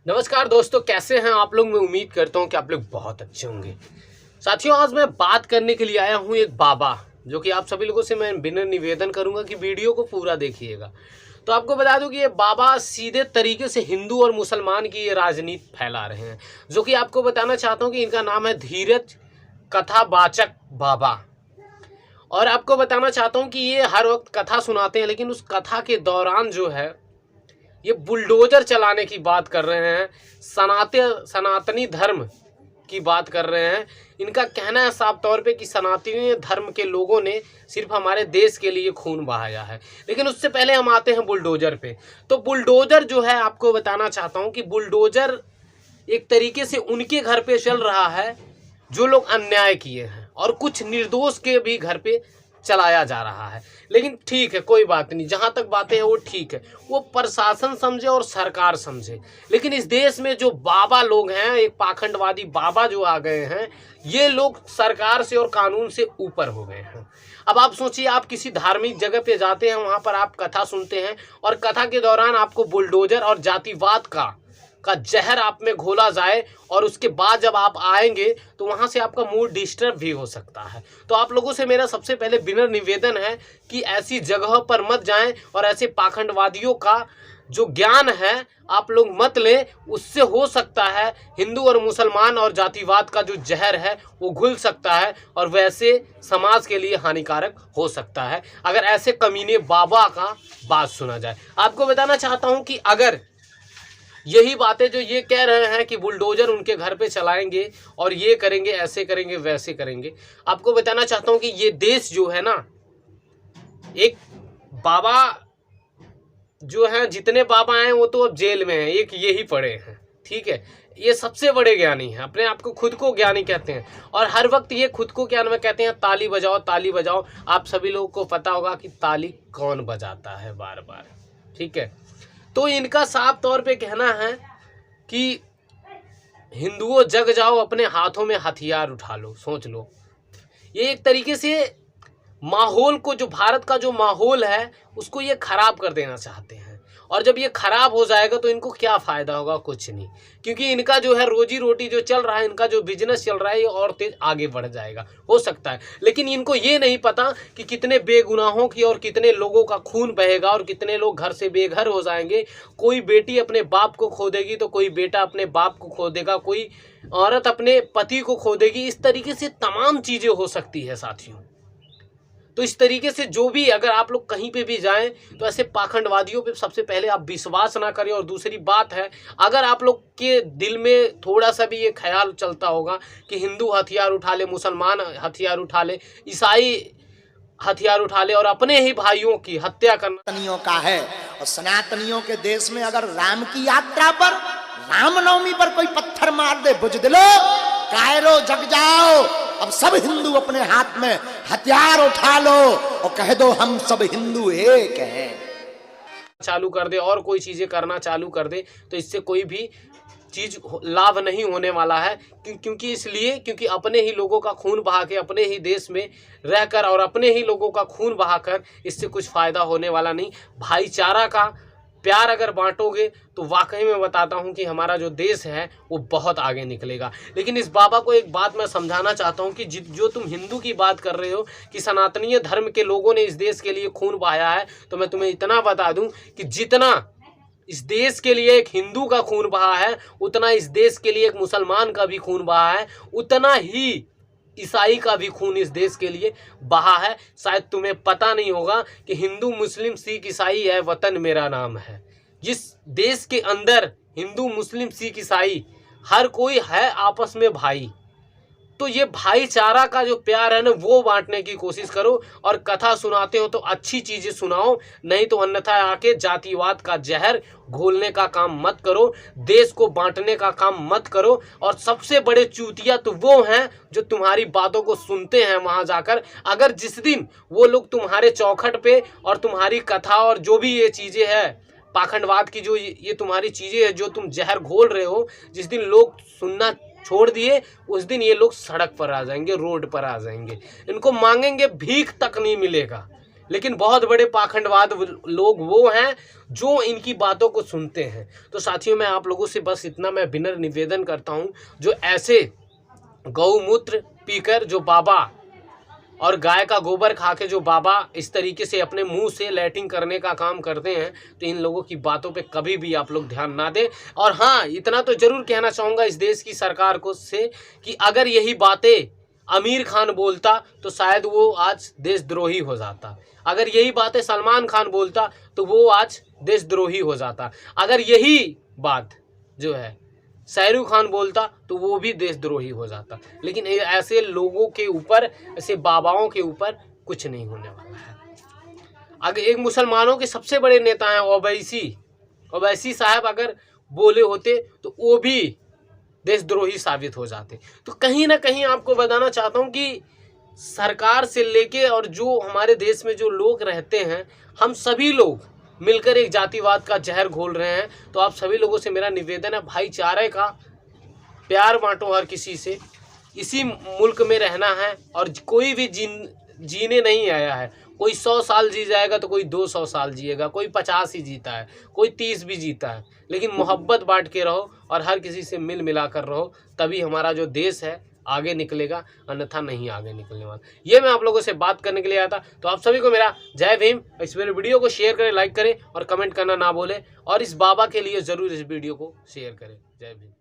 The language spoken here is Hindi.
नमस्कार दोस्तों, कैसे हैं आप लोग। मैं उम्मीद करता हूं कि आप लोग बहुत अच्छे होंगे। साथियों, आज मैं बात करने के लिए आया हूं एक बाबा, जो कि आप सभी लोगों से मैं विनम्र निवेदन करूंगा कि वीडियो को पूरा देखिएगा। तो आपको बता दूं कि ये बाबा सीधे तरीके से हिंदू और मुसलमान की ये राजनीति फैला रहे हैं। जो कि आपको बताना चाहता हूँ कि इनका नाम है धीरज कथावाचक बाबा। और आपको बताना चाहता हूँ कि ये हर वक्त कथा सुनाते हैं, लेकिन उस कथा के दौरान जो है ये बुलडोजर चलाने की बात कर रहे हैं, सनातनी धर्म की बात कर रहे हैं। इनका कहना है साफ तौर पे कि सनातनी धर्म के लोगों ने सिर्फ हमारे देश के लिए खून बहाया है। लेकिन उससे पहले हम आते हैं बुलडोजर पे। तो बुलडोजर जो है, आपको बताना चाहता हूँ कि बुलडोजर एक तरीके से उनके घर पे चल रहा है जो लोग अन्याय किए हैं, और कुछ निर्दोष के भी घर पे चलाया जा रहा है। लेकिन ठीक है, कोई बात नहीं, जहाँ तक बातें हैं वो ठीक है, वो प्रशासन समझे और सरकार समझे। लेकिन इस देश में जो बाबा लोग हैं, एक पाखंडवादी बाबा जो आ गए हैं, ये लोग सरकार से और कानून से ऊपर हो गए हैं। अब आप सोचिए, आप किसी धार्मिक जगह पे जाते हैं, वहाँ पर आप कथा सुनते हैं, और कथा के दौरान आपको बुलडोजर और जातिवाद का जहर आप में घोला जाए, और उसके बाद जब आप आएंगे तो वहां से आपका मूड डिस्टर्ब भी हो सकता है। तो आप लोगों से मेरा सबसे पहले विनम्र निवेदन है कि ऐसी जगह पर मत जाएं, और ऐसे पाखंडवादियों का जो ज्ञान है आप लोग मत लें। उससे हो सकता है हिंदू और मुसलमान और जातिवाद का जो जहर है वो घुल सकता है, और वैसे समाज के लिए हानिकारक हो सकता है अगर ऐसे कमीने बाबा का बात सुना जाए। आपको बताना चाहता हूँ कि अगर यही बातें जो ये कह रहे हैं कि बुलडोजर उनके घर पे चलाएंगे और ये करेंगे, ऐसे करेंगे, वैसे करेंगे, आपको बताना चाहता हूँ कि ये देश जो है ना, एक बाबा जो है, जितने बाबा हैं वो तो अब जेल में हैं, एक यही पड़े हैं, ठीक है। ये सबसे बड़े ज्ञानी हैं, अपने आप को खुद को ज्ञानी कहते हैं, और हर वक्त ये खुद को क्या में कहते हैं, ताली बजाओ ताली बजाओ। आप सभी लोगों को पता होगा कि ताली कौन बजाता है बार बार, ठीक है। तो इनका साफ तौर पे कहना है कि हिंदुओं जग जाओ, अपने हाथों में हथियार उठा लो। सोच लो, ये एक तरीके से माहौल को, जो भारत का जो माहौल है उसको ये खराब कर देना चाहते हैं। और जब ये खराब हो जाएगा तो इनको क्या फ़ायदा होगा? कुछ नहीं, क्योंकि इनका जो है रोजी रोटी जो चल रहा है, इनका जो बिजनेस चल रहा है, ये और तेज आगे बढ़ जाएगा, हो सकता है। लेकिन इनको ये नहीं पता कि कितने बेगुनाहों की और कितने लोगों का खून बहेगा, और कितने लोग घर से बेघर हो जाएंगे। कोई बेटी अपने बाप को खो देगी तो कोई बेटा अपने बाप को खो देगा, कोई औरत अपने पति को खो देगी। इस तरीके से तमाम चीज़ें हो सकती है साथियों। तो इस तरीके से जो भी, अगर आप लोग कहीं पे भी जाएं तो ऐसे पाखंडवादियों पे सबसे पहले आप विश्वास ना करें। और दूसरी बात है, अगर आप लोग के दिल में थोड़ा सा भी ये ख्याल चलता होगा कि हिंदू हथियार उठा ले, मुसलमान हथियार उठा ले, ईसाई हथियार उठा ले और अपने ही भाइयों की हत्या करना सनातनियों का है। और सनातनियों के देश में अगर राम की यात्रा पर, रामनवमी पर कोई पत्थर मार दे, बुझदिलो कायरो जग जाओ, अब सब हिंदू अपने हाथ में हथियार उठा लो और कह दो हम सब हिंदू एक हैं। चालू कर दे और कोई चीजें करना चालू कर दे, तो इससे कोई भी चीज लाभ नहीं होने वाला है। क्योंकि अपने ही लोगों का खून बहा के, अपने ही देश में रहकर और अपने ही लोगों का खून बहाकर इससे कुछ फायदा होने वाला नहीं। भाईचारा का प्यार अगर बांटोगे तो वाकई में बताता हूं कि हमारा जो देश है वो बहुत आगे निकलेगा। लेकिन इस बाबा को एक बात मैं समझाना चाहता हूं कि जो तुम हिंदू की बात कर रहे हो कि सनातनीय धर्म के लोगों ने इस देश के लिए खून बहाया है, तो मैं तुम्हें इतना बता दूं कि जितना इस देश के लिए एक हिंदू का खून बहा है, उतना इस देश के लिए एक मुसलमान का भी खून बहा है, उतना ही ईसाई का भी खून इस देश के लिए बहा है। शायद तुम्हें पता नहीं होगा कि हिंदू मुस्लिम सिख ईसाई है वतन मेरा नाम है। जिस देश के अंदर हिंदू मुस्लिम सिख ईसाई हर कोई है आपस में भाई, तो ये भाईचारा का जो प्यार है ना, वो बांटने की कोशिश करो। और कथा सुनाते हो तो अच्छी चीज़ें सुनाओ, नहीं तो अन्यथा आके जातिवाद का जहर घोलने का काम मत करो, देश को बांटने का काम मत करो। और सबसे बड़े चूतिया तो वो हैं जो तुम्हारी बातों को सुनते हैं वहाँ जाकर। अगर जिस दिन वो लोग तुम्हारे चौखट पे और तुम्हारी कथा और जो भी ये चीज़ें हैं, पाखंडवाद की जो ये तुम्हारी चीज़ें हैं जो तुम जहर घोल रहे हो, जिस दिन लोग सुनना छोड़ दिए, उस दिन ये लोग सड़क पर आ जाएंगे, रोड पर आ जाएंगे। इनको मांगेंगे भीख तक नहीं मिलेगा, लेकिन बहुत बड़े पाखंडवाद लोग वो हैं जो इनकी बातों को सुनते हैं। तो साथियों, मैं आप लोगों से बस इतना मैं विनम्र निवेदन करता हूं, जो ऐसे गौमूत्र पीकर जो बाबा और गाय का गोबर खा के जो बाबा इस तरीके से अपने मुंह से लैट्रिन करने का काम करते हैं, तो इन लोगों की बातों पे कभी भी आप लोग ध्यान ना दें। और हाँ, इतना तो जरूर कहना चाहूँगा इस देश की सरकार को से कि अगर यही बातें आमिर खान बोलता तो शायद वो आज देशद्रोही हो जाता। अगर यही बातें सलमान खान बोलता तो वो आज देशद्रोही हो जाता। अगर यही बात जो है शाहरुख खान बोलता तो वो भी देशद्रोही हो जाता। लेकिन ऐसे लोगों के ऊपर, ऐसे बाबाओं के ऊपर कुछ नहीं होने वाला है। अगर एक मुसलमानों के सबसे बड़े नेता हैं ओवैसी साहब, अगर बोले होते तो वो भी देशद्रोही साबित हो जाते। तो कहीं ना कहीं आपको बताना चाहता हूँ कि सरकार से लेके और जो हमारे देश में जो लोग रहते हैं, हम सभी लोग मिलकर एक जातिवाद का जहर घोल रहे हैं। तो आप सभी लोगों से मेरा निवेदन है, भाईचारे का प्यार बांटो हर किसी से। इसी मुल्क में रहना है और कोई भी जीने नहीं आया है। कोई 100 साल जी जाएगा तो कोई 200 साल जिएगा, कोई 50 ही जीता है, कोई 30 भी जीता है। लेकिन मोहब्बत बांट के रहो और हर किसी से मिल मिला कर रहो, तभी हमारा जो देश है आगे निकलेगा, अन्यथा नहीं आगे निकलने वाला। ये मैं आप लोगों से बात करने के लिए आया था। तो आप सभी को मेरा जय भीम। इस मेरे वीडियो को शेयर करें, लाइक करें और कमेंट करना ना भूलें। और इस बाबा के लिए ज़रूर इस वीडियो को शेयर करें। जय भीम।